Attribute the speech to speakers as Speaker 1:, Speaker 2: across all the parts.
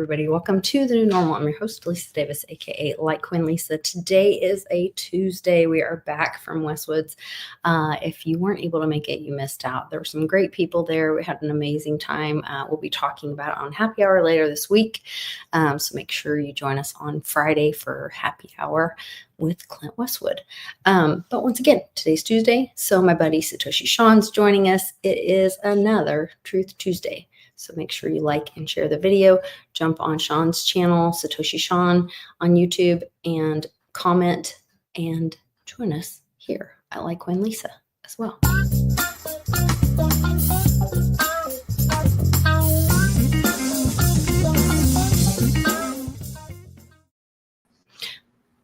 Speaker 1: everybody. Welcome to the new normal. I'm your host, Lisa Davis, aka Like Queen Lisa. Today is a Tuesday. We are back from Westwoods. If you weren't able to make it, you missed out. There were some great people there. We had an amazing time. We'll be talking about it on happy hour later this week. So make sure you join us on Friday for happy hour with Clint Westwood. But once again, today's Tuesday. So my buddy Satoshi Sean's joining us. It is another Truth Tuesday. So make sure you like and share the video, jump on Sean's channel, Satoshi Sean on YouTube, and comment and join us here at Like Queen Lisa as well.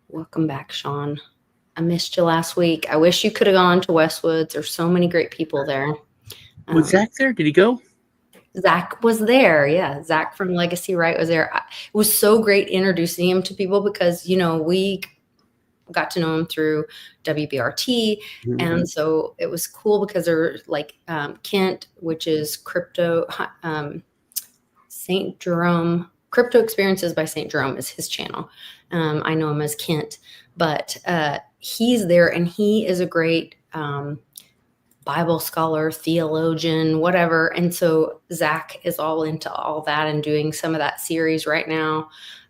Speaker 1: Welcome back, Sean. I missed you last week. I wish you could have gone to Westwoods. There's so many great people there.
Speaker 2: Was Zach there? Did he go?
Speaker 1: Zach was there. Yeah. Zach from Legacy Right was there. It was so great introducing him to people because, you know, we got to know him through WBRT. Mm-hmm. And so it was cool because they're like Kent, which is St. Jerome, Crypto Experiences by St. Jerome is his channel. I know him as Kent, but he's there and he is a great Bible scholar, theologian, whatever. And so Zach is all into all that and doing some of that series right now.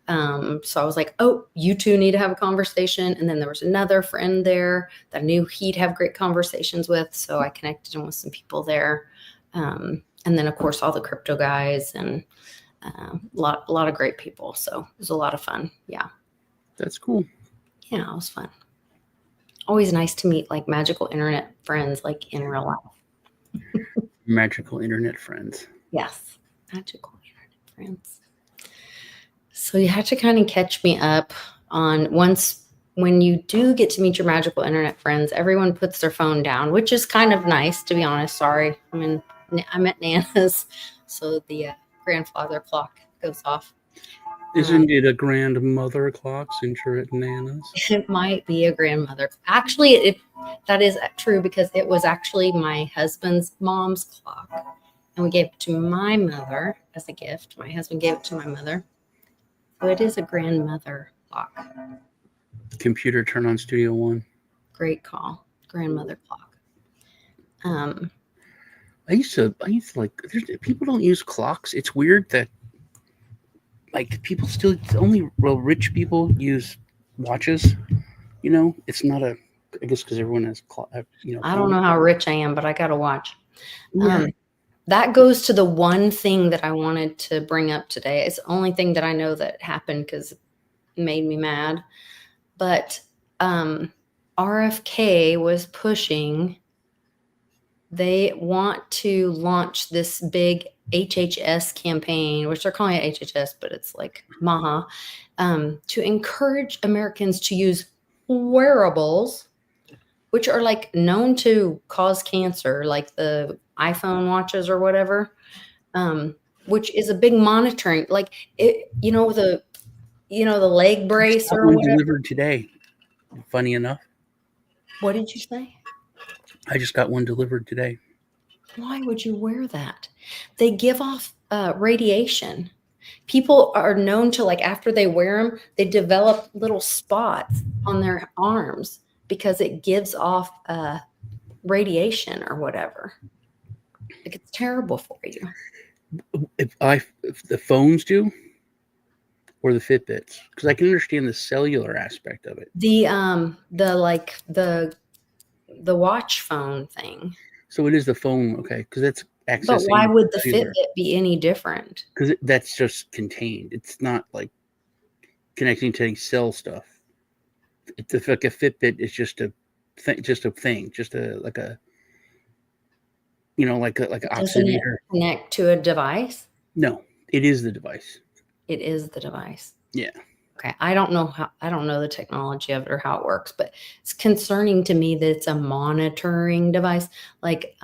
Speaker 1: So I was like, oh, you two need to have a conversation. And then there was another friend there that I knew he'd have great conversations with. So I connected him with some people there. And then, of course, all the crypto guys and a lot of great people. So it was a lot of fun. Yeah.
Speaker 2: That's cool.
Speaker 1: Yeah, it was fun. Always nice to meet like magical internet friends, like in real life.
Speaker 2: Magical internet friends.
Speaker 1: Yes, magical internet friends. So you have to kind of catch me up on when you do get to meet your magical internet friends, everyone puts their phone down, which is kind of nice, to be honest. Sorry. I'm at Nana's, so the grandfather clock goes off.
Speaker 2: Isn't it a grandmother clock since you're at Nana's?
Speaker 1: It might be a grandmother. Actually, that is true because it was actually my husband's mom's clock. And we gave it to my mother as a gift. My husband gave it to my mother. So it is a grandmother clock.
Speaker 2: Computer, turn on Studio One.
Speaker 1: Great call. Grandmother clock.
Speaker 2: I used to like, people don't use clocks. It's weird that like people still rich people use watches, you know. It's not I guess because everyone has
Speaker 1: I don't know how rich I am, but I got a watch. Yeah. That goes to the one thing that I wanted to bring up today. It's the only thing that I know that happened because it made me mad. But RFK was pushing. They want to launch this big HHS campaign, which they're calling it HHS, but it's like MAHA, to encourage Americans to use wearables, which are like known to cause cancer, like the iPhone watches or whatever, which is a big monitoring, like it, the leg brace or whatever.
Speaker 2: Delivered today. Funny enough.
Speaker 1: What did you say?
Speaker 2: I just got one delivered today.
Speaker 1: Why would you wear that? They give off radiation. People are known to, like, after they wear them, they develop little spots on their arms because it gives off radiation or whatever. Like, it's terrible for you.
Speaker 2: If the phones do, or the Fitbits, because I can understand the cellular aspect of it.
Speaker 1: The watch phone thing.
Speaker 2: So it is the phone, okay? Because that's accessing.
Speaker 1: But why would the Fitbit be any different?
Speaker 2: Because that's just contained. It's not like connecting to any cell stuff. It's like a Fitbit is just a thing, like an oximeter.
Speaker 1: Connect to a device?
Speaker 2: No, it is the device.
Speaker 1: It is the device.
Speaker 2: Yeah.
Speaker 1: Okay. I don't know the technology of it or how it works, but it's concerning to me that it's a monitoring device. Like,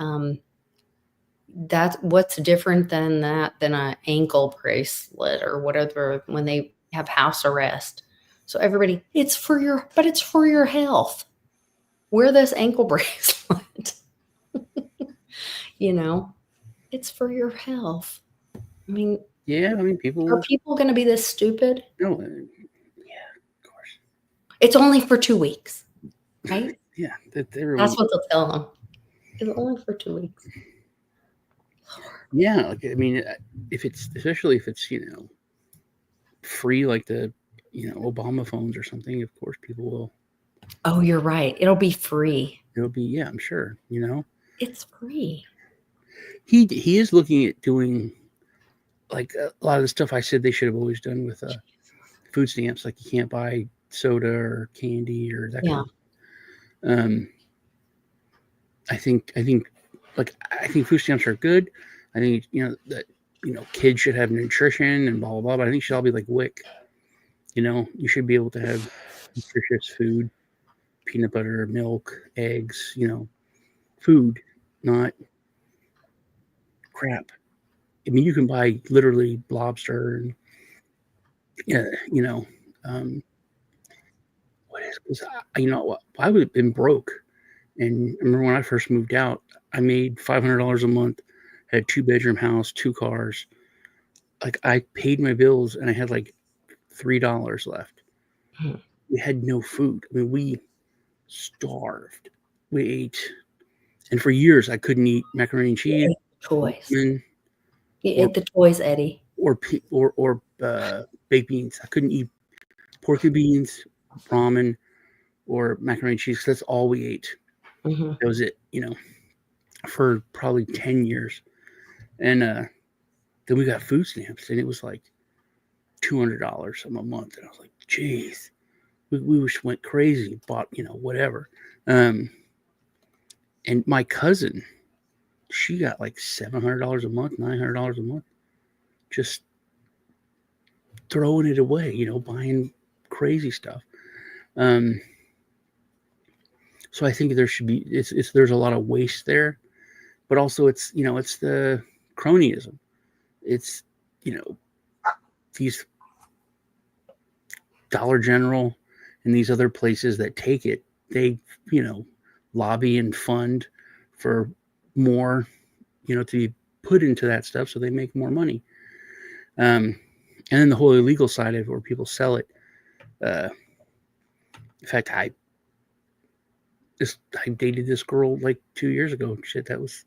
Speaker 1: that's what's different than an ankle bracelet or whatever when they have house arrest. So everybody, it's for your health. Wear this ankle bracelet. It's for your health. I mean,
Speaker 2: Yeah, I mean,
Speaker 1: Are
Speaker 2: people.
Speaker 1: people going to be this stupid?
Speaker 2: No, yeah, of course.
Speaker 1: It's only for 2 weeks, right?
Speaker 2: Yeah, that everyone.
Speaker 1: That's what they'll tell them. It's only for 2 weeks.
Speaker 2: Yeah, like I mean, if it's especially if it's free like the Obama phones or something, of course people will.
Speaker 1: Oh, you're right. It'll be free.
Speaker 2: It'll be, yeah, I'm sure.
Speaker 1: It's free.
Speaker 2: He is looking at doing like a lot of the stuff I said they should have always done with food stamps, like you can't buy soda or candy or that kind
Speaker 1: Yeah.
Speaker 2: of. I think I think food stamps are good. I think that kids should have nutrition and blah blah blah. But I think it should all be like WIC. You should be able to have nutritious food, peanut butter, milk, eggs. Food, not crap. I mean, you can buy literally lobster and um, what is? Because I would have been broke. And I remember when I first moved out, I made $500 a month, had 2-bedroom house, 2 cars. Like I paid my bills, and I had like $3 left.
Speaker 1: Hmm.
Speaker 2: We had no food. I mean, we starved. We ate, and for years I couldn't eat macaroni and cheese,
Speaker 1: Toys.
Speaker 2: ramen,
Speaker 1: You
Speaker 2: or
Speaker 1: ate the toys, Eddie.
Speaker 2: baked beans. I couldn't eat pork and beans, ramen, or macaroni and cheese. That's all we ate.
Speaker 1: Mm-hmm.
Speaker 2: That was it. For probably 10 years, and then we got food stamps, and it was like $200 a month, and I was like, "Geez, we just went crazy, bought whatever." And my cousin, she got like $700 a month, $900 a month, just throwing it away, buying crazy stuff. So I think there should be there's a lot of waste there, but also it's the cronyism. It's these Dollar General and these other places that take it, they lobby and fund for more to be put into that stuff, so they make more money. And then the whole illegal side of it, where people sell it. In fact, I dated this girl like 2 years ago. Shit, that was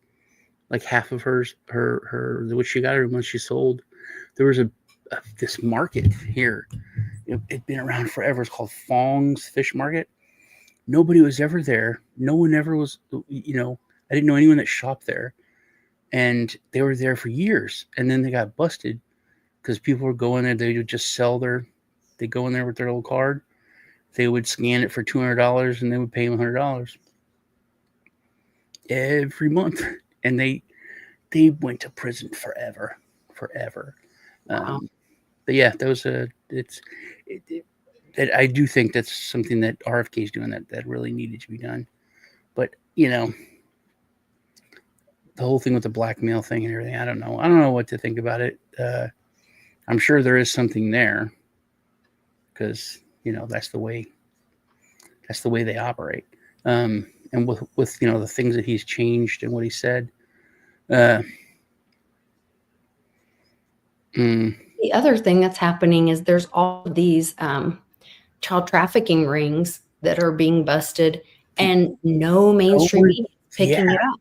Speaker 2: like half of her what she got her once she sold. There was this market here. It'd been around forever. It's called Fong's Fish Market. Nobody was ever there. No one ever was. I didn't know anyone that shopped there, and they were there for years. And then they got busted because people were going there. They would just they go in there with their little card. They would scan it for $200, and they would pay them $100 every month, and they went to prison forever.
Speaker 1: Wow.
Speaker 2: But yeah, that was I do think that's something that RFK is doing that really needed to be done. But the whole thing with the blackmail thing and everything, I don't know what to think about it. I'm sure there is something there, because that's the way they operate. And with the things that he's changed and what he said.
Speaker 1: The other thing that's happening is there's all of these child trafficking rings that are being busted, and no mainstream media is picking it up.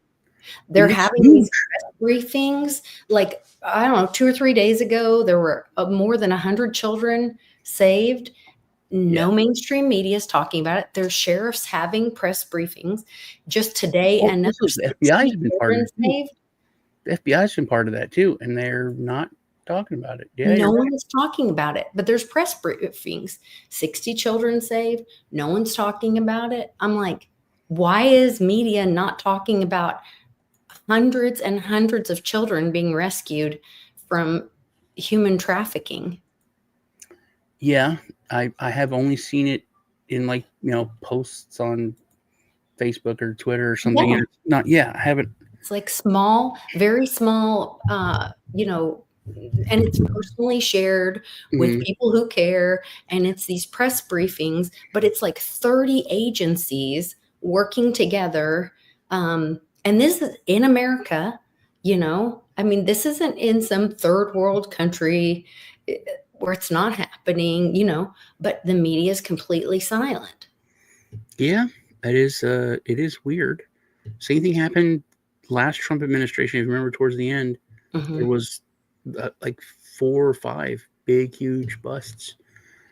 Speaker 1: They're having these press briefings. Like, I don't know, 2 or 3 days ago, there were more than 100 children saved. No mainstream media is talking about it. There's sheriffs having press briefings. Just today, another
Speaker 2: the FBI's been part of it.
Speaker 1: saved.
Speaker 2: The FBI's been part of that too, and they're not talking about it. Yeah,
Speaker 1: No one is talking about it, but there's press briefings. 60 children saved. No one's talking about it. I'm like, why is media not talking about hundreds and hundreds of children being rescued from human trafficking?
Speaker 2: Yeah, I have only seen it in posts on Facebook or Twitter or something.
Speaker 1: Yeah.
Speaker 2: And it's not. Yeah, I haven't.
Speaker 1: It's like small, very small, and it's personally shared with people who care. And it's these press briefings, but it's like 30 agencies working together. And this is in America, I mean, this isn't in some third world country where it's not happening, but the media is completely silent.
Speaker 2: Yeah, it is weird. Same thing happened last Trump administration. If you remember, towards the end, there
Speaker 1: Hmm.
Speaker 2: was like 4 or 5 big, huge busts.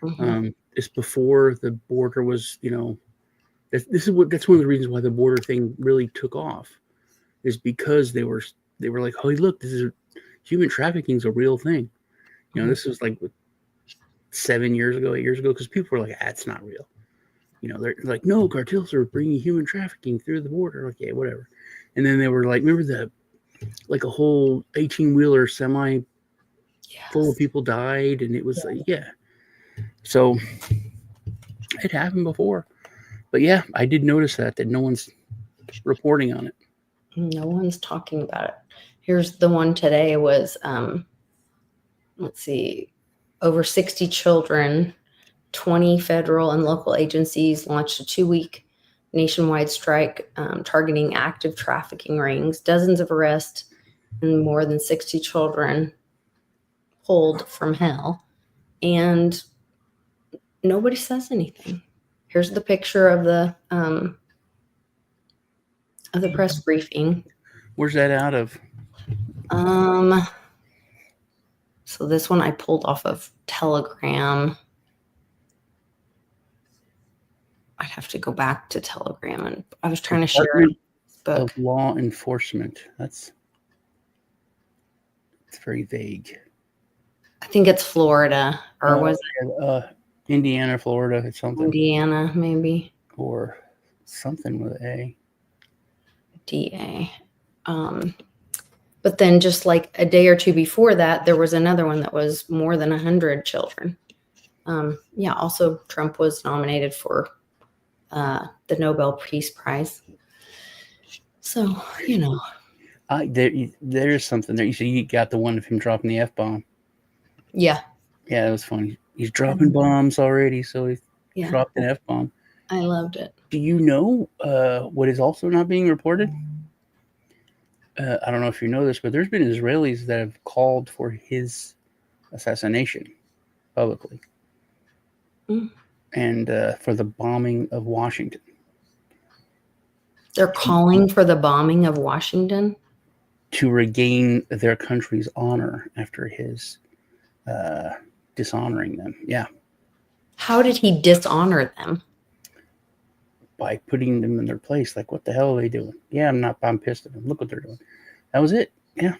Speaker 1: Hmm.
Speaker 2: It's before the border was, that's one of the reasons why the border thing really took off, is because they were like, "Hey, look, this is human trafficking is a real thing."
Speaker 1: Hmm.
Speaker 2: This was like 7 years ago, 8 years ago, because people were like, "Ah, it's not real." They're like, "No, cartels are bringing human trafficking through the border." Like, yeah, whatever. And then they were like, remember the like a whole 18-wheeler semi full of
Speaker 1: Yes.
Speaker 2: people died, and it was like, yeah. So it happened before, but yeah, I did notice that no one's reporting on it.
Speaker 1: No one's talking about it. Here's the one today was, let's see, over 60 children, 20 federal and local agencies launched a 2-week nationwide strike targeting active trafficking rings, dozens of arrests, and more than 60 children pulled from hell. And nobody says anything. Here's the picture of the press briefing.
Speaker 2: Where's that out of?
Speaker 1: Um, so this one I pulled off of Telegram. I'd have to go back to Telegram, and I was trying to share it
Speaker 2: Department
Speaker 1: on
Speaker 2: of
Speaker 1: Facebook.
Speaker 2: Law Enforcement. It's very vague.
Speaker 1: I think it's Florida, or was
Speaker 2: Yeah, Indiana, Florida, it's
Speaker 1: it
Speaker 2: something,
Speaker 1: Indiana, maybe
Speaker 2: or something with A.
Speaker 1: DA. Um, but then just like a day or two before that, there was another one that was more than 100 children. Yeah, also Trump was nominated for the Nobel Peace Prize. So,
Speaker 2: There's something there. You got the one of him dropping the F bomb.
Speaker 1: yeah,
Speaker 2: Yeah, that was funny. He's dropping bombs already, so he
Speaker 1: yeah,
Speaker 2: dropped an F bomb.
Speaker 1: I loved it.
Speaker 2: Do you know what is also not being reported? I don't know if you know this, but there's been Israelis that have called for his assassination publicly,
Speaker 1: Mm.
Speaker 2: and for the bombing of Washington.
Speaker 1: They're calling for the bombing of Washington.
Speaker 2: To regain their country's honor after his dishonoring them. Yeah,
Speaker 1: How did he dishonor them?
Speaker 2: by putting them in their place. Like, what the hell are they doing? Yeah, I'm pissed at them. Look what they're doing. That was it. Yeah.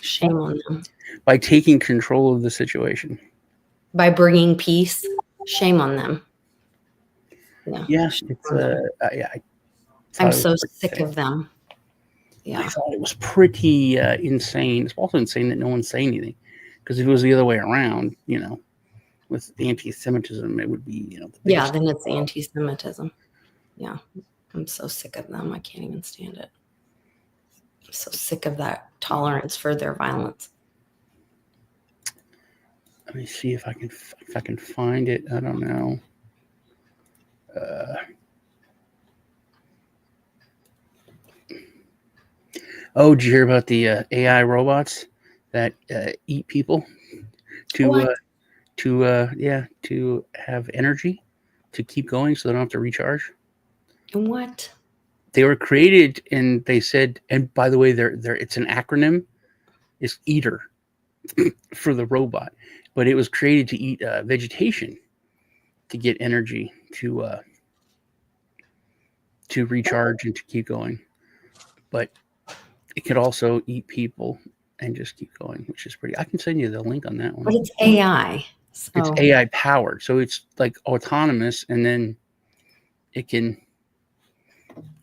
Speaker 1: Shame on them.
Speaker 2: By taking control of the situation.
Speaker 1: By bringing peace, shame on them.
Speaker 2: Yeah,
Speaker 1: shame
Speaker 2: it's
Speaker 1: on them.
Speaker 2: yeah.
Speaker 1: I'm so sick of them.
Speaker 2: I
Speaker 1: Yeah.
Speaker 2: thought it was pretty insane. It's also insane that no one's saying anything, because if it was the other way around, with anti-Semitism, it would be the
Speaker 1: Yeah,
Speaker 2: biggest.
Speaker 1: then it's anti-Semitism. Yeah. I'm so sick of them. I can't even stand it. I'm so sick of that tolerance for their violence.
Speaker 2: Let me see if I can find it. I don't know. Oh, did you hear about the AI robots that eat people to
Speaker 1: What?
Speaker 2: to have energy to keep going, so they don't have to recharge?
Speaker 1: What?
Speaker 2: They were created, and they said, and by the way, they're it's an acronym. It's EATER for the robot, but it was created to eat vegetation to get energy to recharge and to keep going. But it could also eat people and just keep going, which is pretty. I can send you the link on that
Speaker 1: But
Speaker 2: one.
Speaker 1: it's AI.
Speaker 2: It's
Speaker 1: So,
Speaker 2: AI powered, so it's like autonomous, and then it can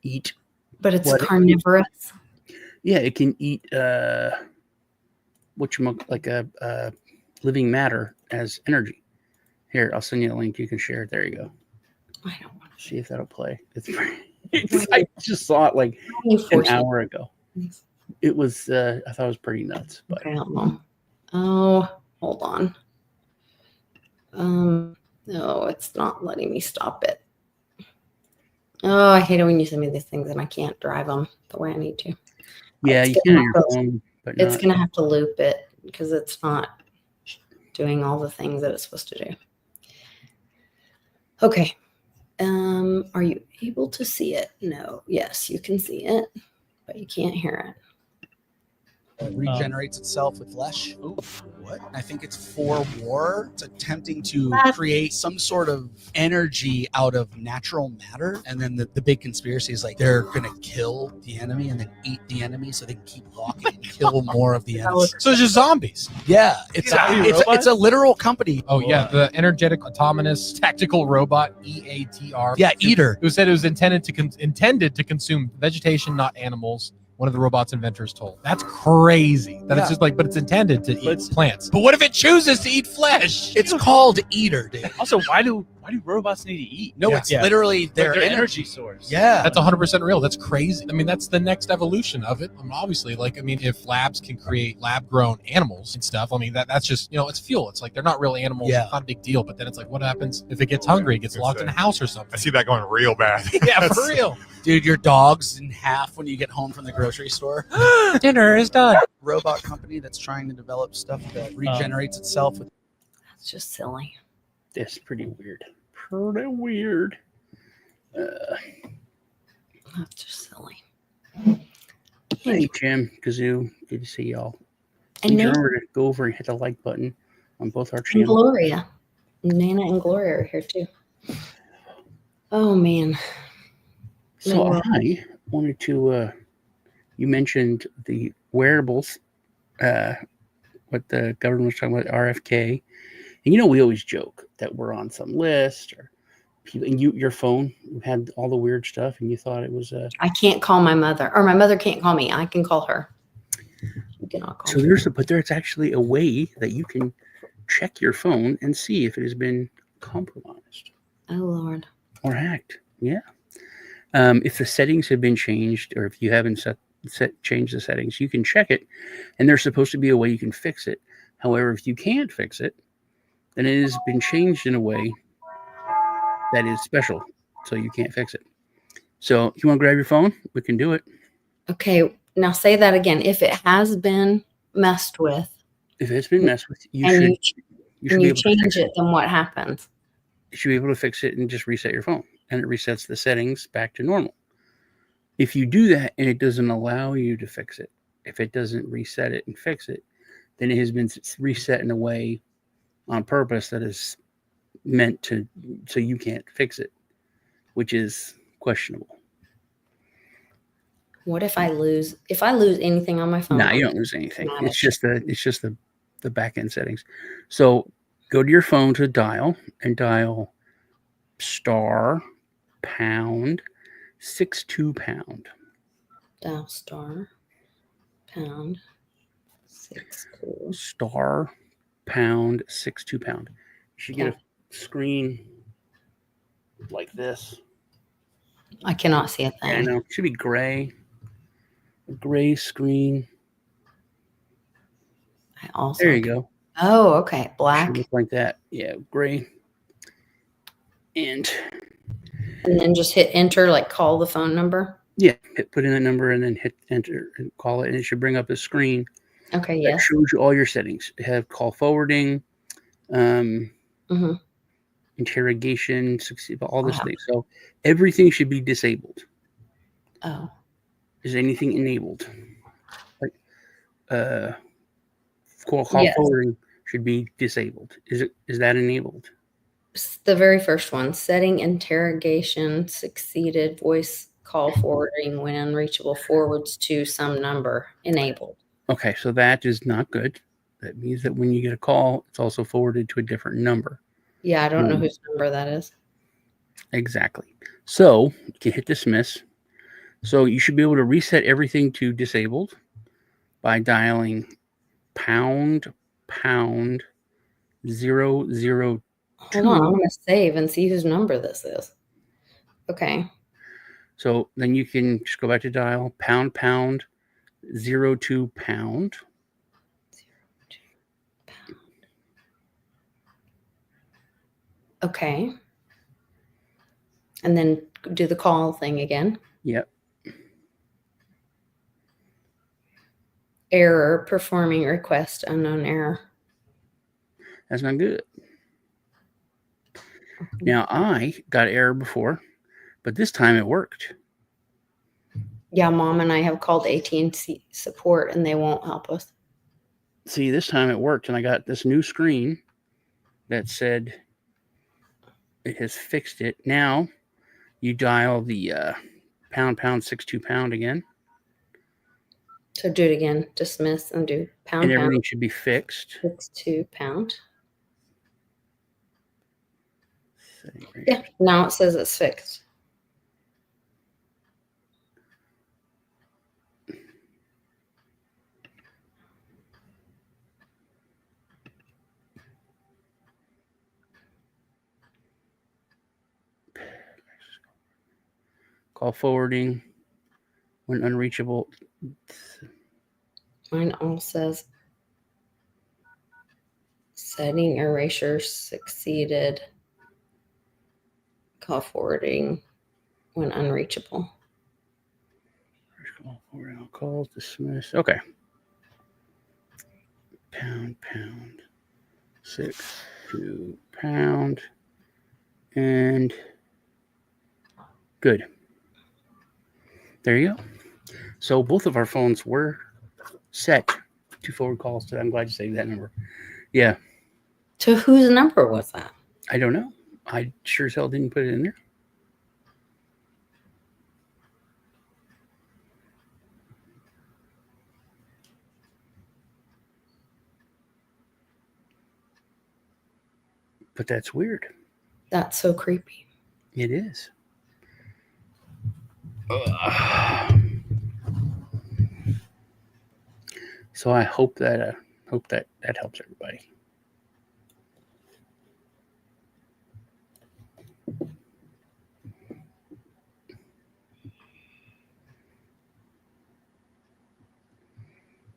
Speaker 2: eat
Speaker 1: but it's
Speaker 2: what
Speaker 1: carnivorous.
Speaker 2: yeah, it can eat what you like a living matter as energy. Here, I'll send you a link. You can share it. There you go.
Speaker 1: I don't want
Speaker 2: See if that'll play.
Speaker 1: to.
Speaker 2: I just saw it like
Speaker 1: You
Speaker 2: an
Speaker 1: force me.
Speaker 2: hour ago. It was I thought it was pretty nuts. But
Speaker 1: Okay, hold on. Oh, hold on. No, it's not letting me stop it. Oh, I hate it when you send me these things and I can't drive them the way I need to.
Speaker 2: yeah,
Speaker 1: Let's
Speaker 2: you
Speaker 1: get
Speaker 2: can
Speaker 1: them
Speaker 2: on
Speaker 1: off
Speaker 2: your
Speaker 1: those.
Speaker 2: phone. but
Speaker 1: It's
Speaker 2: not.
Speaker 1: going to have to loop it because it's not doing all the things that it's supposed to do. Okay. Are you able to see it? No. Yes, you can see it, but you can't hear it.
Speaker 3: Regenerates itself with flesh. Ooh, what? I think it's for war. It's attempting to create some sort of energy out of natural matter. And then the big conspiracy is like they're going to kill the enemy and then eat the enemy so they can keep walking and kill more of the enemy.
Speaker 4: So it's just zombies.
Speaker 3: Yeah, it's a literal company.
Speaker 4: Oh, yeah, the Energetic Autonomous Tactical Robot, EATR.
Speaker 3: Yeah, Eater.
Speaker 4: Who said it was intended to consume vegetation, not animals. One of the robot's inventors told. That's crazy. That it's just like, but it's intended to eat plants. But what if it chooses to eat flesh?
Speaker 3: It's called Eater, dude.
Speaker 5: Also, why do robots need to eat?
Speaker 3: No, it's literally their
Speaker 5: energy source.
Speaker 3: Yeah.
Speaker 4: That's 100% real. That's crazy. I mean, that's the next evolution of it. Obviously, if labs can create lab-grown animals and stuff, I mean, that's just, it's fuel. It's like they're not real animals.
Speaker 3: Yeah.
Speaker 4: It's not a big deal. But then it's like, what happens if it gets hungry? It gets locked in a house or something.
Speaker 6: I see that going real bad.
Speaker 4: Yeah, for real.
Speaker 3: Dude, your dog's in half when you get home from the grocery store.
Speaker 4: Dinner is done.
Speaker 3: Robot company that's trying to develop stuff that regenerates itself.
Speaker 1: That's just silly.
Speaker 2: That's pretty weird. Pretty weird.
Speaker 1: That's just silly.
Speaker 2: Hey, Jim, Kazoo. Good to see y'all.
Speaker 1: And
Speaker 2: Remember to go over and hit the like button on both our
Speaker 1: and
Speaker 2: channels.
Speaker 1: Gloria. Nana and Gloria are here too. Oh, man.
Speaker 2: So I wanted to, you mentioned the wearables, what the government was talking about, RFK. And, we always joke that we're on some list or people, and your phone had all the weird stuff and you thought it was
Speaker 1: I can't call my mother, or my mother can't call me. I can call her. You cannot call me.
Speaker 2: There's actually a way that you can check your phone and see if it has been compromised.
Speaker 1: Oh, Lord.
Speaker 2: Or hacked. Yeah. If the settings have been changed or if you haven't changed the settings, you can check it. And there's supposed to be a way you can fix it. However, if you can't fix it, then it has been changed in a way that is special. So you can't fix it. So if you want to grab your phone, we can do it.
Speaker 1: Okay. Now say that again. If it has been messed with.
Speaker 2: If it's been messed with, you should be able to
Speaker 1: change it, then what happens?
Speaker 2: You should be able to fix it and just reset your phone. And it resets the settings back to normal. If you do that and it doesn't allow you to fix it, if it doesn't reset it and fix it, then it has been reset in a way on purpose that is meant to, so you can't fix it, which is questionable.
Speaker 1: What if I lose anything on my phone?
Speaker 2: No, you don't lose anything. It's just the back end settings. So go to your phone to dial and dial star pound 62 pound.
Speaker 1: Dial star pound 62.
Speaker 2: Star pound 62 pound. You should get a screen like this.
Speaker 1: I cannot see a thing.
Speaker 2: Yeah, I know. It should be gray. A gray screen. There you go.
Speaker 1: Oh, okay. Black.
Speaker 2: Should look like that. Yeah, gray. And
Speaker 1: then just hit enter, like call the phone number.
Speaker 2: Yeah, put in a number and then hit enter and call it, and it should bring up a screen.
Speaker 1: Okay,
Speaker 2: that shows you all your settings. It have call forwarding, interrogation, all this thing. So everything should be disabled.
Speaker 1: Oh.
Speaker 2: Is anything enabled? Like call forwarding should be disabled. Is that enabled?
Speaker 1: The very first one, setting interrogation succeeded voice call forwarding when unreachable forwards to some number enabled.
Speaker 2: Okay, so that is not good. That means that when you get a call, it's also forwarded to a different number.
Speaker 1: Yeah, I don't know whose number that is.
Speaker 2: Exactly. So you can hit dismiss. So you should be able to reset everything to disabled by dialing pound 002.
Speaker 1: Hold on, I'm going to save and see whose number this is. Okay.
Speaker 2: So then you can just go back to dial pound 02 pound.
Speaker 1: 02 pound. Okay. And then do the call thing again.
Speaker 2: Yep.
Speaker 1: Error, performing request, unknown error.
Speaker 2: That's not good. Now, I got error before, but this time it worked.
Speaker 1: Yeah, Mom and I have called AT&T support, and they won't help us.
Speaker 2: See, this time it worked, and I got this new screen that said it has fixed it. Now, you dial the #62# again.
Speaker 1: So do it again. Dismiss and do pound,
Speaker 2: And
Speaker 1: pound.
Speaker 2: everything should be fixed.
Speaker 1: 62 pound.
Speaker 2: Right.
Speaker 1: Yeah, now it says it's fixed.
Speaker 2: Call forwarding when unreachable.
Speaker 1: Mine all says setting erasure succeeded. Call forwarding when unreachable.
Speaker 2: Call forwarding. Calls dismiss. Okay. Pound. 62 pound. And good. There you go. So both of our phones were set to forward calls today. I'm glad you saved that number. Yeah.
Speaker 1: So whose number was that?
Speaker 2: I don't know. I sure as hell didn't put it in there. But that's weird.
Speaker 1: That's so creepy.
Speaker 2: It is. So I hope that helps everybody.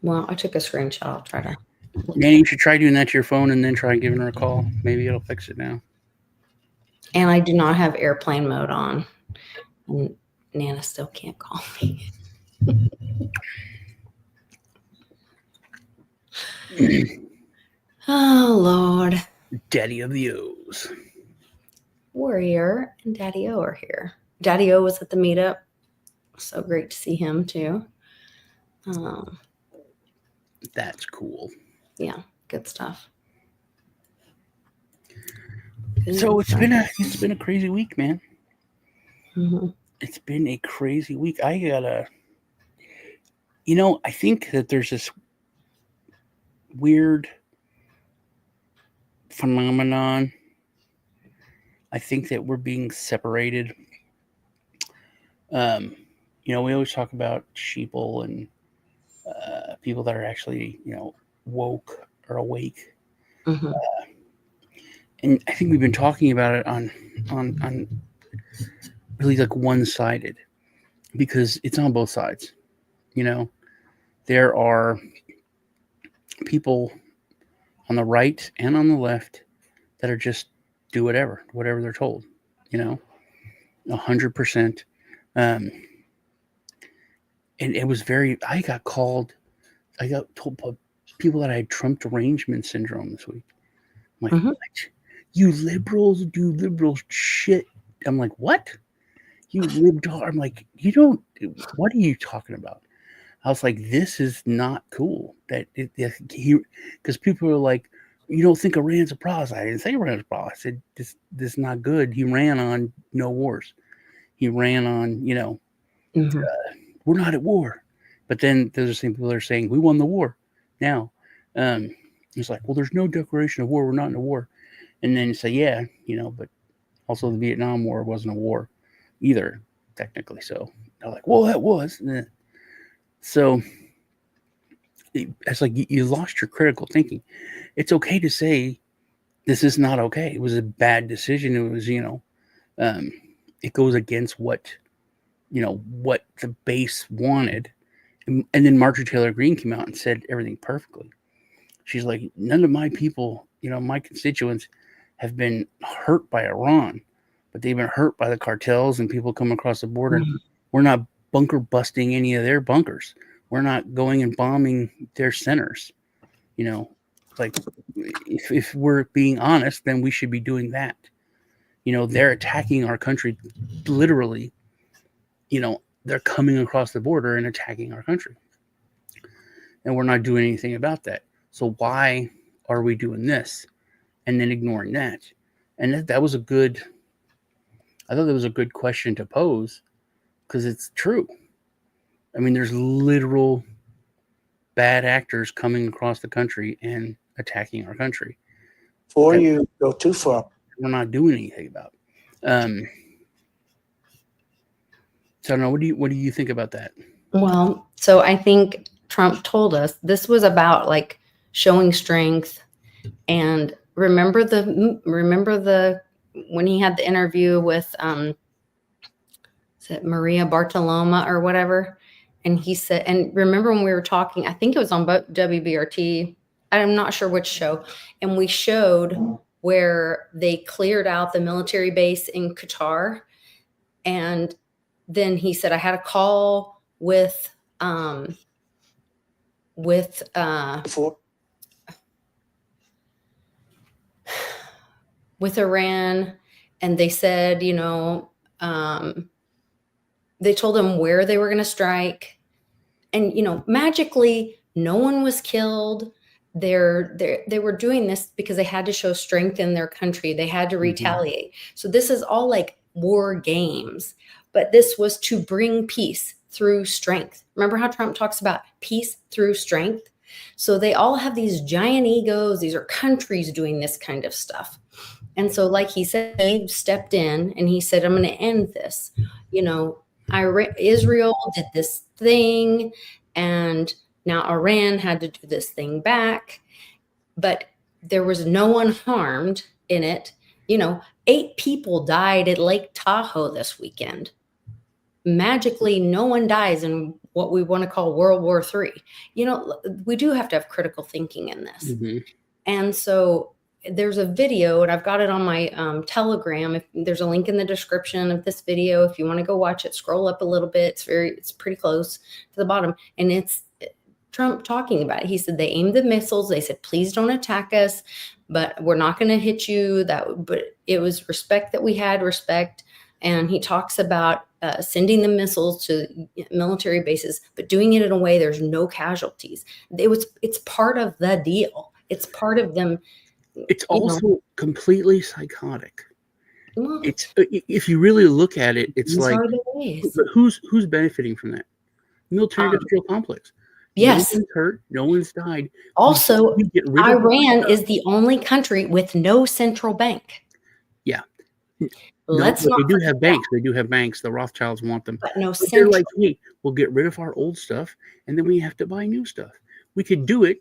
Speaker 1: Well, I took a screenshot. I'll try to.
Speaker 2: Nanny, you should try doing that to your phone and then try giving her a call. Maybe it'll fix it now.
Speaker 1: And I do not have airplane mode on. And Nana still can't call me. Oh, Lord.
Speaker 2: Daddy of the O's.
Speaker 1: Warrior and Daddy O are here. Daddy O was at the meetup. So great to see him, too.
Speaker 2: That's cool.
Speaker 1: Yeah, good stuff.
Speaker 2: So it's been a crazy week, man.
Speaker 1: Mm-hmm.
Speaker 2: It's been a crazy week. I think that there's this weird phenomenon. I think that we're being separated. We always talk about sheeple and people that are actually, woke or awake.
Speaker 1: Mm-hmm.
Speaker 2: And I think we've been talking about it on really like one-sided, because it's on both sides. There are people on the right and on the left that are just do whatever they're told, 100%. And it was I got told by people that I had Trump derangement syndrome this week. I'm like, what? You liberals do liberal shit. I'm like, what? You libtard. I'm like, what are you talking about? I was like, this is not cool. Because people are like, you don't think Iran's a problem? I didn't say Iran's a problem. I said, this is not good. He ran on no wars. He ran on, we're not at war. But then there's the same people that are saying, we won the war. Now, it's like, well, there's no declaration of war. We're not in a war. And then you say, yeah, but also the Vietnam War wasn't a war either, technically. So they're like, well, that was. So it's like you lost your critical thinking. It's okay to say this is not okay. It was a bad decision. It was, it goes against what the base wanted. And then Marjorie Taylor Greene came out and said everything perfectly. She's like, none of my people, my constituents have been hurt by Iran, but they've been hurt by the cartels and people coming across the border. Mm-hmm. We're not bunker busting any of their bunkers. We're not going and bombing their centers. You know, like if we're being honest, then we should be doing that. You know, they're attacking our country literally. You know, they're coming across the border and attacking our country. And we're not doing anything about that. So why are we doing this and then ignoring that? And that was I thought that was a good question to pose because it's true. I mean, there's literal bad actors coming across the country and attacking our country.
Speaker 6: Before you go too far,
Speaker 2: we're not doing anything about it. So I don't know. What do you think about that?
Speaker 1: Well, so I think Trump told us this was about like showing strength. And remember the when he had the interview with is it Maria Bartoloma or whatever, and he said, and remember when we were talking, I think it was on WBRT, I'm not sure which show, and we showed where they cleared out the military base in Qatar, and then he said I had a call with Iran, and they said, you know, they told them where they were going to strike, and you know, magically no one was killed. They were doing this because they had to show strength in their country. They had to retaliate. So this is all like war games, but this was to bring peace through strength. Remember how Trump talks about peace through strength? So they all have these giant egos. These are countries doing this kind of stuff. And so, like he said, he stepped in and he said, I'm going to end this. You know, Israel did this thing, and now Iran had to do this thing back. But there was no one harmed in it. You know, 8 people died at Lake Tahoe this weekend. Magically, no one dies in what we want to call World War III. You know, we do have to have critical thinking in this. And so there's a video, and I've got it on my Telegram. If there's a link in the description of this video, if you want to go watch it, scroll up a little bit. It's pretty close to the bottom, and it's Trump talking about it. He said they aimed the missiles. They said, please don't attack us, but we're not going to hit you. But it was respect that we had, respect. And he talks about sending the missiles to military bases, but doing it in a way there's no casualties. It's part of the deal. It's part of them.
Speaker 2: It's also completely psychotic. Well, it's if you really look at it, it's like who's benefiting from that? Military industrial complex.
Speaker 1: Yes.
Speaker 2: No one's hurt. No one's died.
Speaker 1: Also, Iran is the only country with no central bank.
Speaker 2: Yeah.
Speaker 1: Let's
Speaker 2: they do have banks. They do have banks. The Rothschilds want them.
Speaker 1: But no
Speaker 2: central. They're like, hey, we'll get rid of our old stuff, and then we have to buy new stuff. We could do it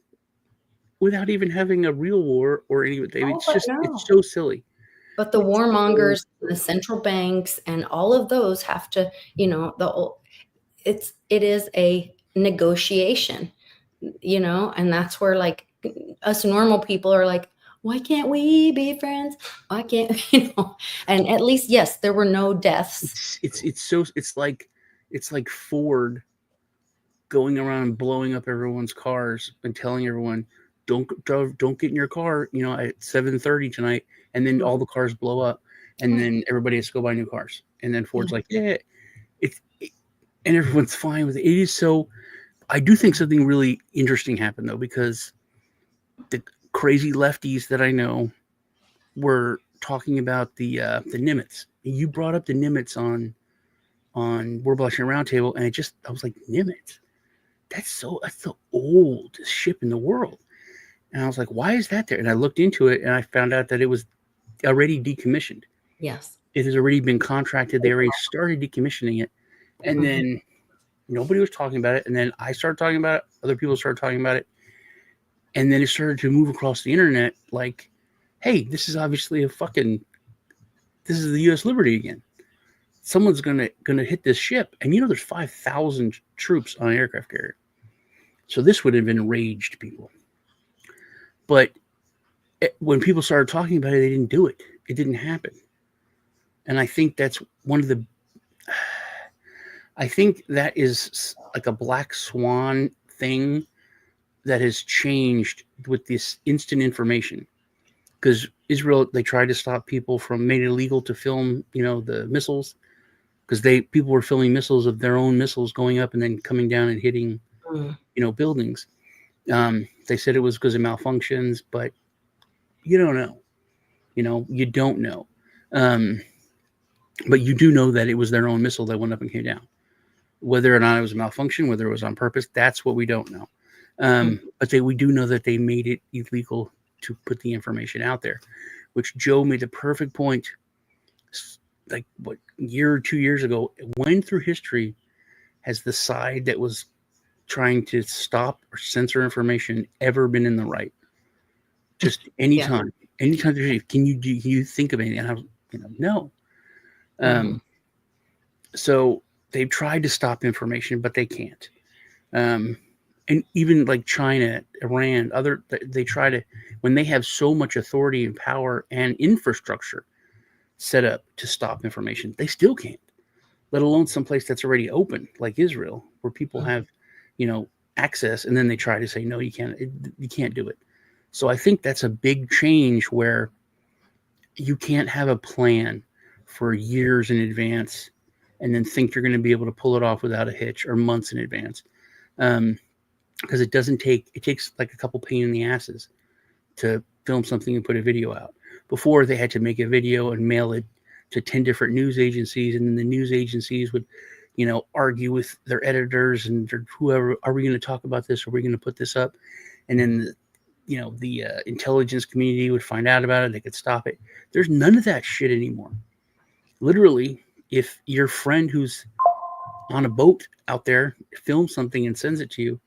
Speaker 2: without even having a real war or anything. It's so silly.
Speaker 1: But the warmongers, the central banks, and all of those have to, you know, it is a negotiation, you know, and that's where like us normal people are like, why can't we be friends? Why can't, you know? And at least, yes, there were no deaths.
Speaker 2: It's like Ford going around and blowing up everyone's cars and telling everyone, don't get in your car, you know, at 7:30 tonight, and then all the cars blow up, and then everybody has to go buy new cars, and then Ford's like, yeah, and everyone's fine with it. It is so. I do think something really interesting happened though, because the crazy lefties that I know were talking about the Nimitz. You brought up the Nimitz on World Blockchain Roundtable, and I was like, Nimitz, that's the oldest ship in the world. And I was like, why is that there? And I looked into it, and I found out that it was already decommissioned.
Speaker 1: Yes.
Speaker 2: It has already been contracted. They already started decommissioning it. And then nobody was talking about it. And then I started talking about it. Other people started talking about it. And then it started to move across the internet like, hey, this is obviously this is the U.S. Liberty again. Someone's gonna hit this ship. And you know there's 5,000 troops on an aircraft carrier. So this would have enraged people. But when people started talking about it, they didn't do it. It didn't happen. And I think that's one of the I think that is like a black swan thing that has changed with this instant information. Because Israel, they tried to stop people from made it illegal to film, the missiles, because people were filming missiles of their own missiles going up and then coming down and hitting, buildings. They said it was because of malfunctions, but you don't know. You don't know. But you do know that it was their own missile that went up and came down. Whether or not it was a malfunction, whether it was on purpose, that's what we don't know. But we do know that they made it illegal to put the information out there, which Joe made the perfect point. Like what, year or 2 years ago, when through history has the side that was trying to stop or censor information ever been in the right? Just anytime, anytime. Can you think of anything? And I was, no. So they've tried to stop information, but they can't. And even like China, Iran, they try to, when they have so much authority and power and infrastructure set up to stop information, they still can't, let alone someplace that's already open like Israel, where people have, access, and then they try to say, no, you can't do it. So I think that's a big change where you can't have a plan for years in advance and then think you're going to be able to pull it off without a hitch, or months in advance. Because it takes like a couple pain in the asses to film something and put a video out. Before, they had to make a video and mail it to 10 different news agencies, and then the news agencies would, argue with their editors and whoever, are we going to talk about this? Are we going to put this up? And then the intelligence community would find out about it. They could stop it. There's none of that shit anymore. Literally, if your friend who's on a boat out there films something and sends it to you,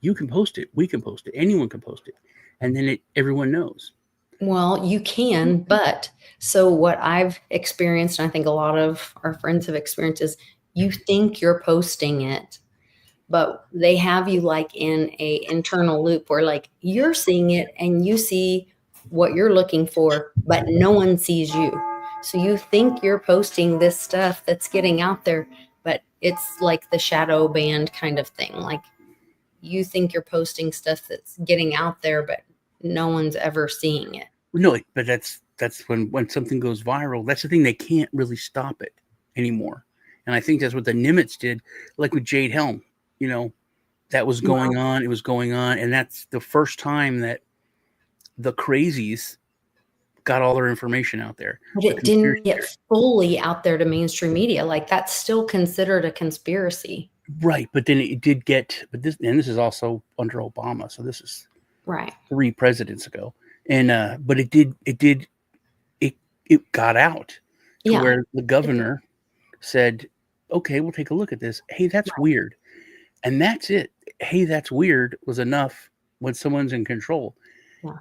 Speaker 2: you can post it. We can post it. Anyone can post it. And then everyone knows.
Speaker 1: Well, you can, but so what I've experienced, and I think a lot of our friends have experienced, is you think you're posting it, but they have you like in a internal loop where like you're seeing it and you see what you're looking for, but no one sees you. So you think you're posting this stuff that's getting out there, but it's like the shadow banned kind of thing. Like you think you're posting stuff that's getting out there, but no one's ever seeing it.
Speaker 2: No, but that's when something goes viral. That's the thing. They can't really stop it anymore. And I think that's what the Nimitz did, like with Jade Helm. That was going on. It was going on. And that's the first time that the crazies got all their information out there.
Speaker 1: But it didn't get fully out there to mainstream media. Like that's still considered a conspiracy.
Speaker 2: Right. But then it did get, this is also under Obama. So this is
Speaker 1: right
Speaker 2: 3 presidents ago. And, but it got out to where the governor said, okay, we'll take a look at this. Hey, that's weird. And that's it. Hey, that's weird was enough when someone's in control.
Speaker 1: Yeah.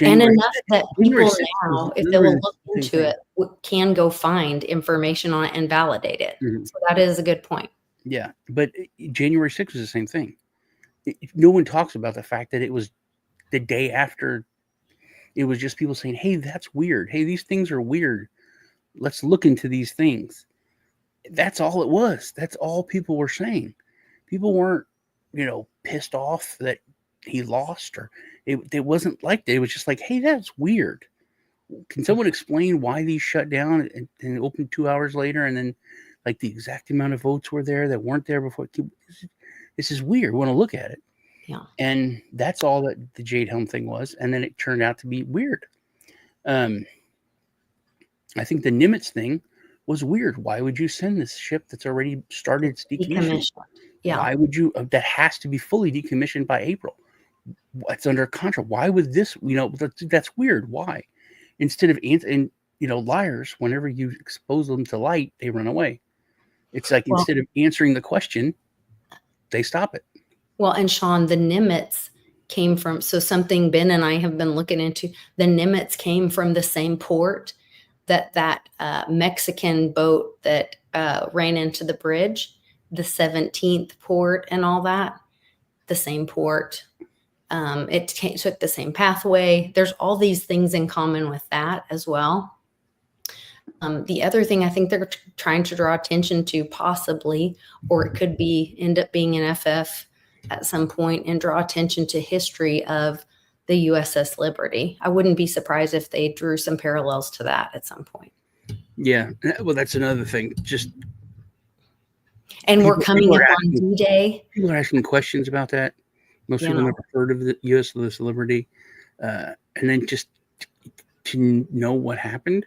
Speaker 1: And enough that people now, if they will look into it, can go find information on it and validate it. Mm-hmm. So that is a good point.
Speaker 2: Yeah. But January 6th was the same thing. No one talks about the fact that it was the day after. It was just people saying, hey, that's weird. Hey, these things are weird. Let's look into these things. That's all it was. That's all people were saying. People weren't, pissed off that he lost, or it wasn't like that. It was just like, hey, that's weird. Can someone explain why these shut down and opened 2 hours later, and then like the exact amount of votes were there that weren't there before? This is weird. We want to look at it.
Speaker 1: Yeah.
Speaker 2: And that's all that the Jade Helm thing was. And then it turned out to be weird. I think the Nimitz thing was weird. Why would you send this ship that's already started its decommissioning?
Speaker 1: Yeah.
Speaker 2: Why would you? That has to be fully decommissioned by April. It's under contract. Why would this? That's weird. Why? Instead of liars, whenever you expose them to light, they run away. It's like instead of answering the question, they stop it.
Speaker 1: Well, and Sean, the Nimitz came from, so something Ben and I have been looking into, the Nimitz came from the same port that Mexican boat that ran into the bridge, the 17th port and all that, the same port. It took the same pathway. There's all these things in common with that as well. The other thing I think they're trying to draw attention to possibly, or it could be end up being an FF at some point and draw attention to history of the USS Liberty. I wouldn't be surprised if they drew some parallels to that at some point.
Speaker 2: Yeah. Well, that's another thing. Just
Speaker 1: And we're
Speaker 2: people
Speaker 1: coming
Speaker 2: are
Speaker 1: up on
Speaker 2: asking-
Speaker 1: D-Day.
Speaker 2: people are asking questions about that. Most
Speaker 1: You
Speaker 2: people
Speaker 1: know.
Speaker 2: never heard of the USS Liberty, and then just to know what happened,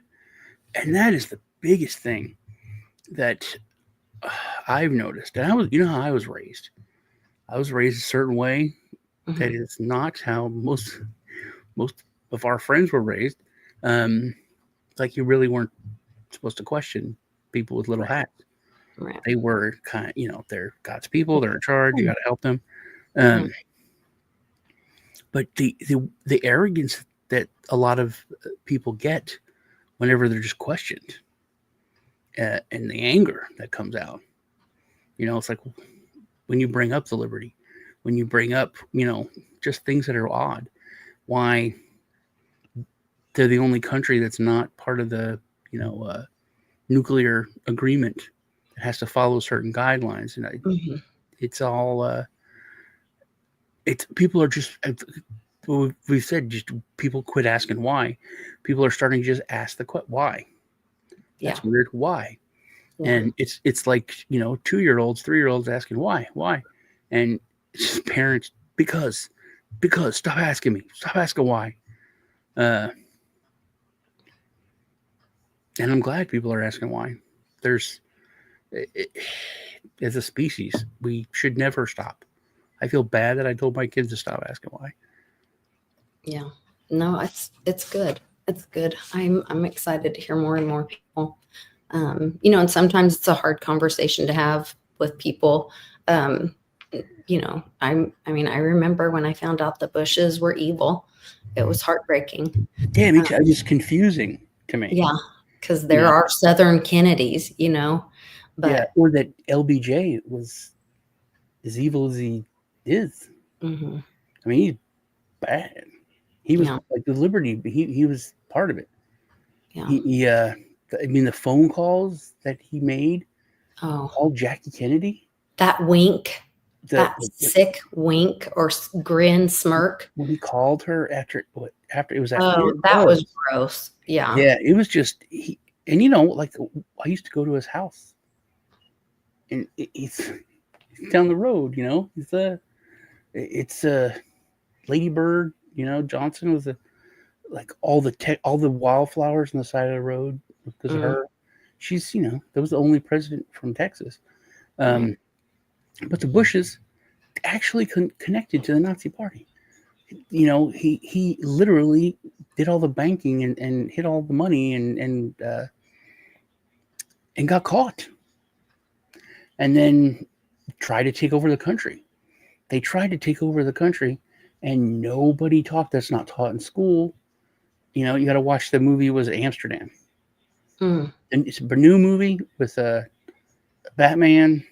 Speaker 2: and that is the biggest thing that I've noticed. And you know how I was raised. I was raised a certain way that is not how most of our friends were raised. Like you really weren't supposed to question people with little hats.
Speaker 1: Right.
Speaker 2: They were kind of, they're God's people. They're in charge. You got to help them. But the arrogance that a lot of people get whenever they're just questioned, and the anger that comes out, it's like when you bring up the liberty, when you bring up, just things that are odd, why they're the only country that's not part of the, nuclear agreement that has to follow certain guidelines. And it's all, it's people are just, we've said, just people quit asking why. People are starting to just ask the why. That's weird. Why? Yeah. And it's like, 2-year-olds, 3-year-olds asking why, and it's just parents because stop asking me, stop asking why. And I'm glad people are asking why. As a species, we should never stop. I feel bad that I told my kids to stop asking why.
Speaker 1: Yeah, no, it's good. It's good. I'm excited to hear more and more people. And sometimes it's a hard conversation to have with people. I remember when I found out the Bushes were evil. It was heartbreaking.
Speaker 2: Yeah, me too. It's just confusing to me.
Speaker 1: Yeah, because there are Southern Kennedys, but
Speaker 2: or that LBJ was as evil as he is.
Speaker 1: Mm-hmm.
Speaker 2: I mean, he's bad. He was like the Liberty. He was part of it. Yeah. The phone calls that he made.
Speaker 1: Oh,
Speaker 2: called Jackie Kennedy.
Speaker 1: That wink. That sick wink or grin smirk.
Speaker 2: When he called her after it was.
Speaker 1: That was gross. Yeah.
Speaker 2: Yeah, it was just like I used to go to his house, and he's down the road. It's Lady Bird. Johnson was all the wildflowers on the side of the road because of her. She's that was the only president from Texas. But the Bushes actually connected to the Nazi Party. He literally did all the banking and hid all the money and got caught. And then tried to take over the country. They tried to take over the country, and nobody talked. That's not taught in school. You got to watch the movie. Was Amsterdam? And it's a new movie with Batman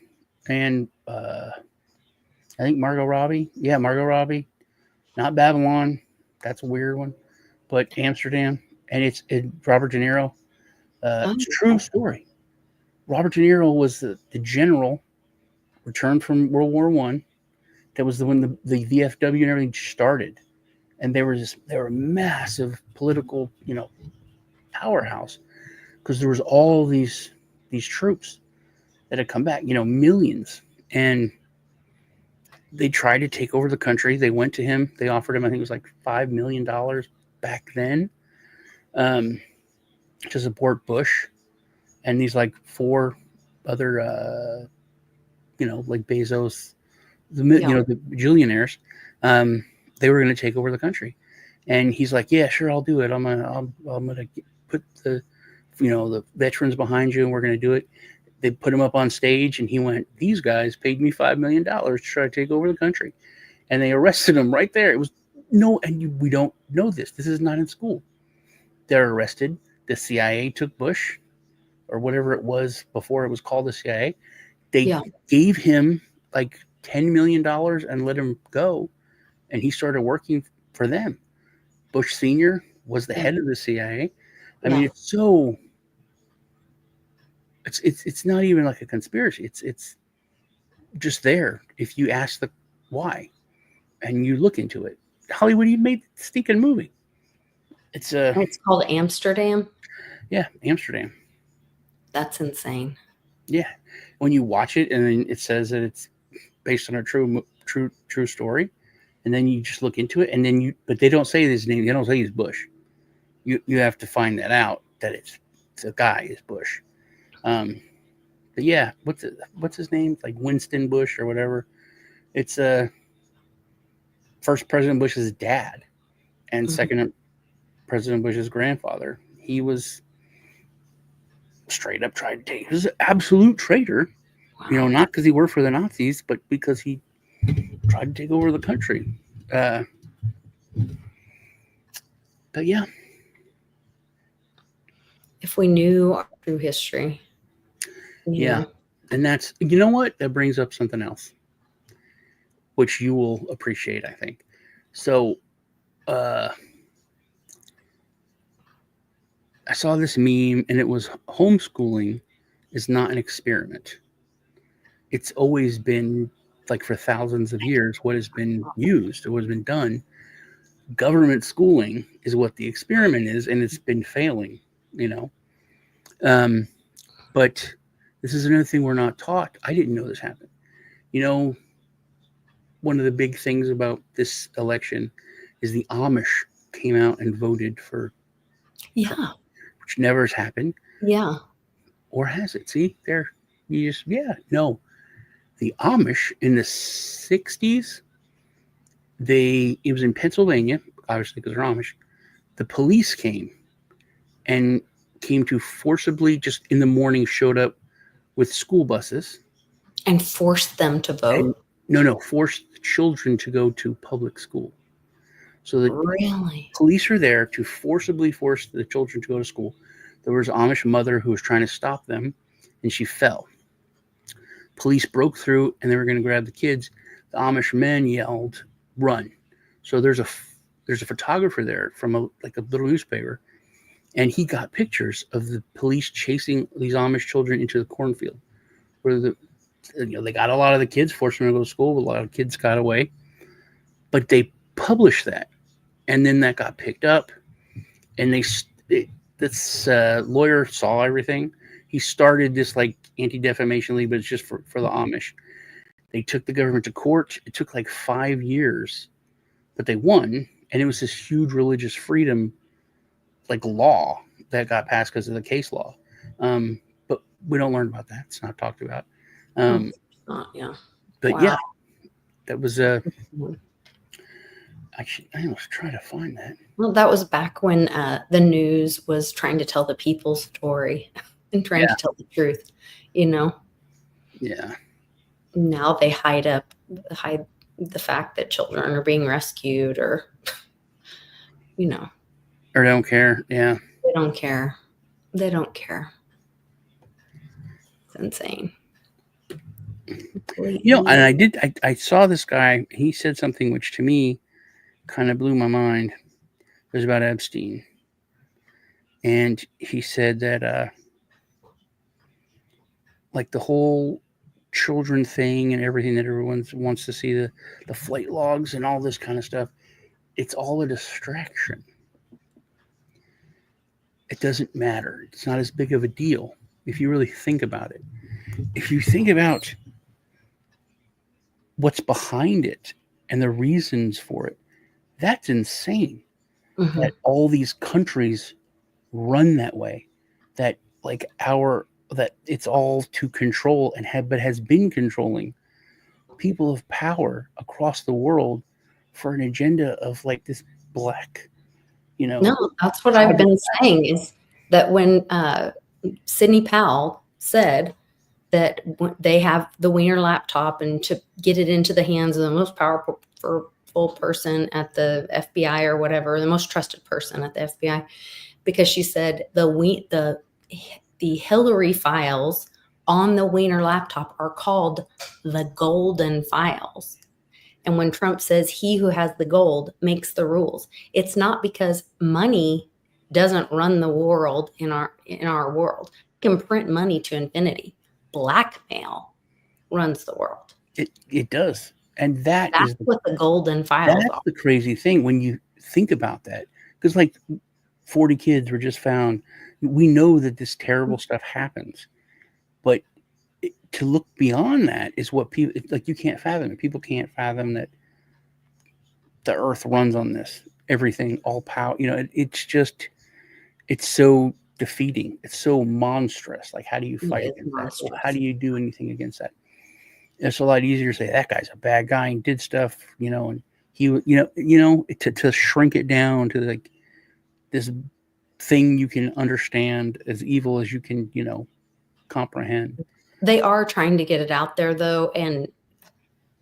Speaker 2: and I think Margot Robbie. Yeah, Margot Robbie. Not Babylon. That's a weird one. But Amsterdam. And it's Robert De Niro. It's a true story. Robert De Niro was the general returned from World War I. That was when the VFW and everything started. And they were a massive political, powerhouse. Because there was all these troops that had come back, millions. And they tried to take over the country. They went to him. They offered him, I think it was like $5 million back then, to support Bush and these 4 other, like Bezos, the billionaires. They were going to take over the country, and he's like, "Yeah, sure, I'll do it. I'm gonna put the veterans behind you, and we're going to do it." They put him up on stage, and he went, "These guys paid me $5 million to try to take over the country," and they arrested him right there. It was we don't know this. This is not in school. They're arrested. The CIA took Bush, or whatever it was before it was called the CIA. They gave him $10 million and let him go, and he started working for them. Bush Sr. was the head of the CIA. I mean, it's so It's not even like a conspiracy. It's just there. If you ask the why and you look into it, Hollywood even made the stinking movie. It's
Speaker 1: It's called Amsterdam.
Speaker 2: yeah, Amsterdam.
Speaker 1: That's insane.
Speaker 2: Yeah, when you watch it and then it says that it's based on a true story, and then you just look into it, and then but they don't say his name. They don't say he's Bush. You have to find that out that it's the guy is Bush. But yeah, what's his name? Like Winston Bush or whatever. It's first President Bush's dad, and second President Bush's grandfather. He was straight up tried to take. He was an absolute traitor.
Speaker 1: Wow.
Speaker 2: Not because he worked for the Nazis, but because he tried to take over the country. But yeah.
Speaker 1: If we knew our true history.
Speaker 2: Yeah. And that's, you know what? That brings up something else, which you will appreciate, I think. So, I saw this meme, and it was homeschooling is not an experiment. It's always been, like, for thousands of years, what has been used, or what has been done. Government schooling is what the experiment is, and it's been failing, But this is another thing we're not taught. I didn't know this happened. One of the big things about this election is the Amish came out and voted for
Speaker 1: Yeah.
Speaker 2: which never has happened.
Speaker 1: Yeah.
Speaker 2: Or has it? See, there, no. The Amish in the 60s, it was in Pennsylvania, obviously because they're Amish. The police came to forcibly, just in the morning, showed up with school buses.
Speaker 1: And forced them to vote?
Speaker 2: Forced the children to go to public school. So the
Speaker 1: Really?
Speaker 2: police are there to forcibly force the children to go to school. There was an Amish mother who was trying to stop them, and she fell. Police broke through, and they were going to grab the kids. The Amish men yelled, "Run!" So there's a photographer there from a little newspaper, and he got pictures of the police chasing these Amish children into the cornfield, where they got a lot of the kids, forced them to go to school. But a lot of kids got away, but they published that, and then that got picked up, and this lawyer saw everything. He started this anti-defamation league, but it's just for the Amish. They took the government to court. It took 5 years, but they won, and it was this huge religious freedom law that got passed because of the case law. But we don't learn about that. It's not talked about.
Speaker 1: Yeah.
Speaker 2: But
Speaker 1: Wow.
Speaker 2: yeah, that was actually, I was trying to find that.
Speaker 1: Well, that was back when the news was trying to tell the people's story and trying to tell the truth,
Speaker 2: Yeah.
Speaker 1: Now they hide the fact that children are being rescued or,
Speaker 2: Or don't care. Yeah.
Speaker 1: They don't care. They don't care. It's insane.
Speaker 2: And I saw this guy, he said something which to me kind of blew my mind. It was about Epstein. And he said that the whole children thing and everything that everyone wants to see, the flight logs and all this kind of stuff, it's all a distraction. It doesn't matter. It's not as big of a deal if you really think about it. If you think about what's behind it and the reasons for it, that's insane.
Speaker 1: Mm-hmm.
Speaker 2: That all these countries run that way, that that it's all to control but has been controlling people of power across the world for an agenda of this black,
Speaker 1: No, that's what I've been saying is that when Sidney Powell said that they have the Wiener laptop and to get it into the hands of the most powerful person at the FBI or whatever, the most trusted person at the FBI, because she said the Hillary files on the Wiener laptop are called the golden files. And when Trump says he who has the gold makes the rules, it's not because money doesn't run the world in our world. can print money to infinity. Blackmail runs the world.
Speaker 2: It does. And that's
Speaker 1: what the golden files are.
Speaker 2: the crazy thing when you think about that. Because like 40 kids were just found. We know that this terrible stuff happens. But to look beyond that is what people, like, you can't fathom it. People can't fathom that the earth runs on this. Everything, all power. It's just, it's so defeating. It's so monstrous. Like, how do you fight against that? Well, how do you do anything against that? It's a lot easier to say that guy's a bad guy and did stuff, and he, to shrink it down to like this thing you can understand, as evil as you can, comprehend.
Speaker 1: They are trying to get it out there though, and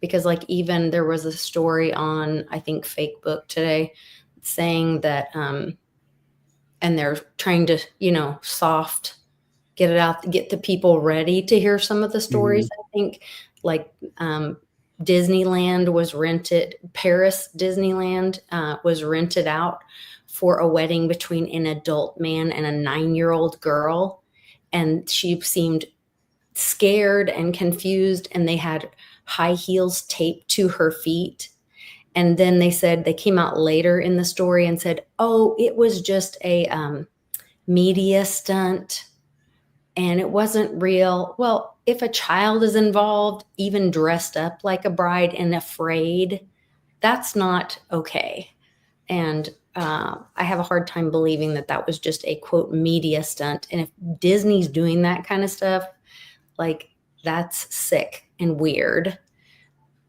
Speaker 1: because like even there was a story on, I think, Facebook today saying that and they're trying to soft get it out, get the people ready to hear some of the stories. I think like Disneyland was rented, Paris Disneyland was rented out for a wedding between an adult man and a 9-year-old girl, and she seemed scared and confused, and they had high heels taped to her feet. And then they said, they came out later in the story and said, oh, it was just a media stunt and it wasn't real. Well, if a child is involved, even dressed up like a bride and afraid, that's not okay. And I have a hard time believing that that was just a quote media stunt. And if Disney's doing that kind of stuff, like, that's sick and weird.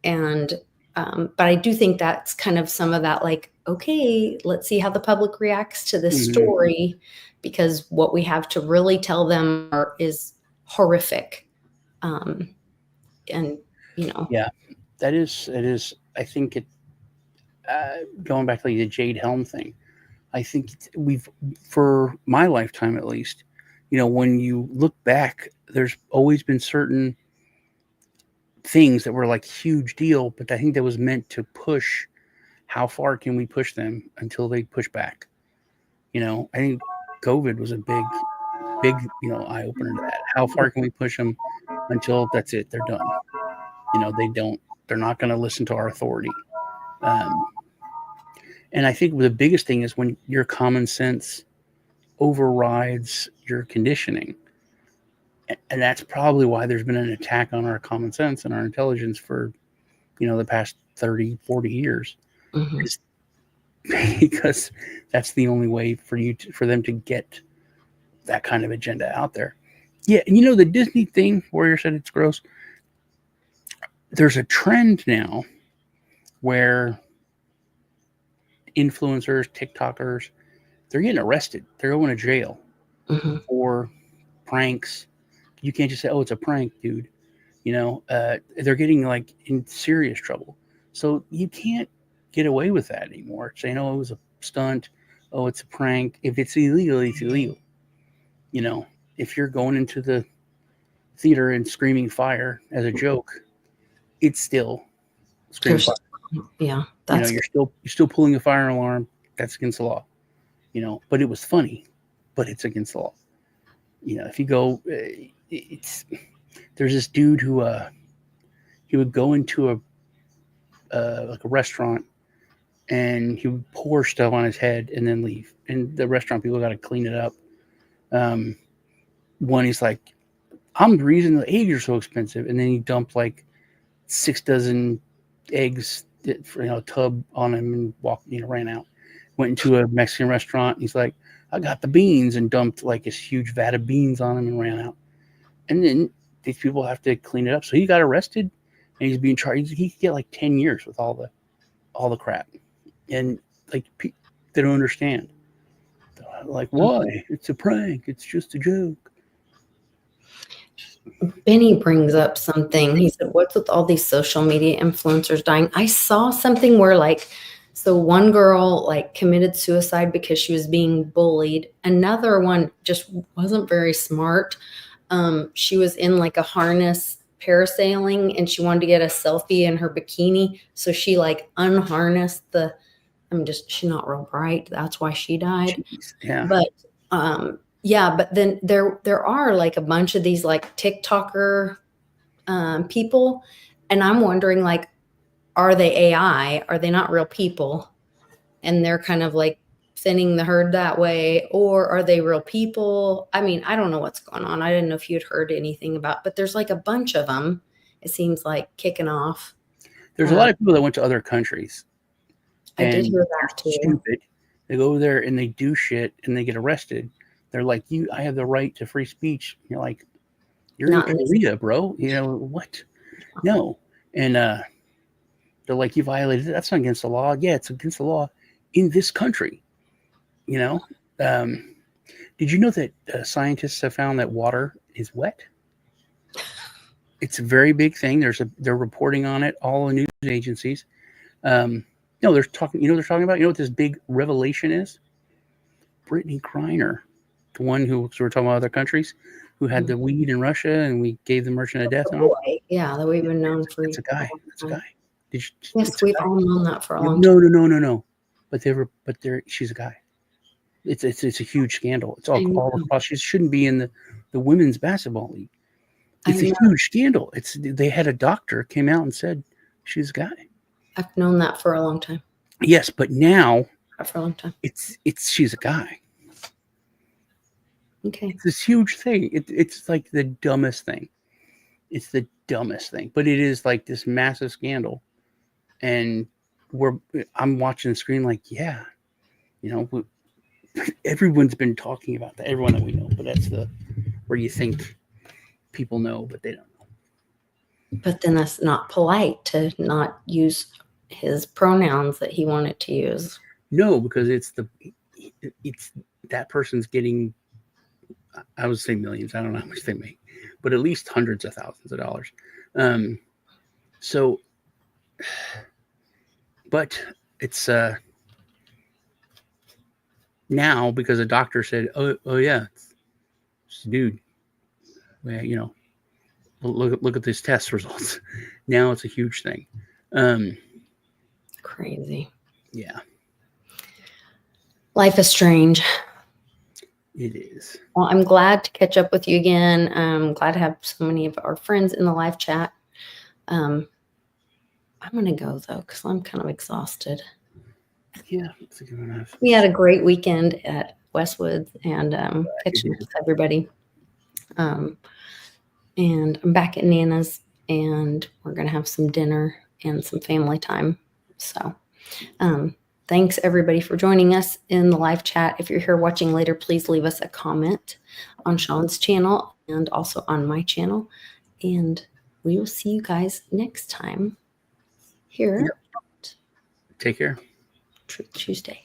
Speaker 1: And but I do think that's kind of some of that, like, okay, let's see how the public reacts to this story, because what we have to really tell them is horrific. And
Speaker 2: yeah, it is. I think it. Going back to like the Jade Helm thing, I think for my lifetime at least, when you look back, there's always been certain things that were like huge deal, but I think that was meant to push how far can we push them until they push back. I think COVID was a big eye opener to that. How far can we push them until that's it, they're done? They're not going to listen to our authority. And I think the biggest thing is when your common sense overrides your conditioning. And that's probably why there's been an attack on our common sense and our intelligence for, the past 30, 40 years. Because that's the only way for them to get that kind of agenda out there. Yeah. And the Disney thing, Warrior said it's gross. There's a trend now where influencers, TikTokers, they're getting arrested. They're going to jail for pranks. You can't just say, oh, it's a prank, dude. They're getting like in serious trouble. So you can't get away with that anymore. Saying, oh, it was a stunt. Oh, it's a prank. If it's illegal, it's illegal. If you're going into the theater and screaming fire as a joke, it's still screaming fire.
Speaker 1: Yeah.
Speaker 2: You're still pulling a fire alarm. That's against the law. But it was funny, but it's against the law. If you go, there's this dude who he would go into a restaurant and he would pour stuff on his head and then leave, and the restaurant people got to clean it up. One, he's like, I'm the reason the eggs are so expensive, and then he dumped like 6 dozen eggs for a tub on him and ran out. Went into a Mexican restaurant, and he's like, I got the beans, and dumped like this huge vat of beans on him and ran out. And then these people have to clean it up. So he got arrested and he's being charged. He could get like 10 years with all the crap. And like, they don't understand. Like, why? It's a prank. It's just a joke.
Speaker 1: Benny brings up something. He said, what's with all these social media influencers dying? I saw something where so one girl committed suicide because she was being bullied. Another one just wasn't very smart. She was in a harness parasailing and she wanted to get a selfie in her bikini. So she unharnessed she's not real bright. That's why she died.
Speaker 2: Jeez, yeah.
Speaker 1: But Yeah, but then there are like a bunch of these like TikToker people, and I'm wondering, like, are they AI? Are they not real people? And they're kind of like thinning the herd that way, or are they real people? I mean, I don't know what's going on. I didn't know if you'd heard anything about, but there's like a bunch of them. It seems like kicking off.
Speaker 2: There's a lot of people that went to other countries.
Speaker 1: I did
Speaker 2: And
Speaker 1: hear that
Speaker 2: they're
Speaker 1: too.
Speaker 2: stupid. They go over there and they do shit and they get arrested. They're like, I have the right to free speech. You're like, you're
Speaker 1: Not
Speaker 2: in
Speaker 1: in this-
Speaker 2: Korea, bro. You know what? No. And they're like, you violated it. That's not against the law. Yeah, it's against the law in this country. You know? Did you know that scientists have found that water is wet? It's a very big thing. They're reporting on it, all the news agencies. No, they're talking. You know what they're talking about? You know what this big revelation is? Brittany Griner, the one who so we're talking about other countries, who had the weed in Russia, and we gave the merchant of death.
Speaker 1: Yeah, that we've been known for.
Speaker 2: It's a guy. It's a guy.
Speaker 1: Yes, we've all known that for a long
Speaker 2: No,
Speaker 1: time.
Speaker 2: no. But she's a guy. It's a huge scandal. It's all across. She shouldn't be in the women's basketball league. It's a huge scandal. They had a doctor came out and said she's a guy.
Speaker 1: I've known that for a long time.
Speaker 2: Yes, but now
Speaker 1: For a long time.
Speaker 2: it's she's a guy.
Speaker 1: Okay.
Speaker 2: It's this huge thing. It's like the dumbest thing. It's the dumbest thing, but it is like this massive scandal, and I'm watching the screen like, yeah, you know, everyone's been talking about that. Everyone that we know, but that's where you think people know, but they don't know.
Speaker 1: But then that's not polite to not use his pronouns that he wanted to use.
Speaker 2: No, because it's that person's getting, I would say millions. I don't know how much they make, but at least hundreds of thousands of dollars. So, but it's now because a doctor said, oh yeah, it's a dude. Well, you know, look at these test results. Now it's a huge thing.
Speaker 1: Crazy.
Speaker 2: Yeah.
Speaker 1: Life is strange.
Speaker 2: It is.
Speaker 1: Well, I'm glad to catch up with you again. I'm glad to have so many of our friends in the live chat. I'm going to go, though, because I'm kind of exhausted.
Speaker 2: Yeah.
Speaker 1: We had a great weekend at Westwoods and catching up with everybody. And I'm back at Nana's, and we're going to have some dinner and some family time. So thanks, everybody, for joining us in the live chat. If you're here watching later, please leave us a comment on Sean's channel and also on my channel. And we will see you guys next time here.
Speaker 2: Yep. Take care.
Speaker 1: Truth Tuesday.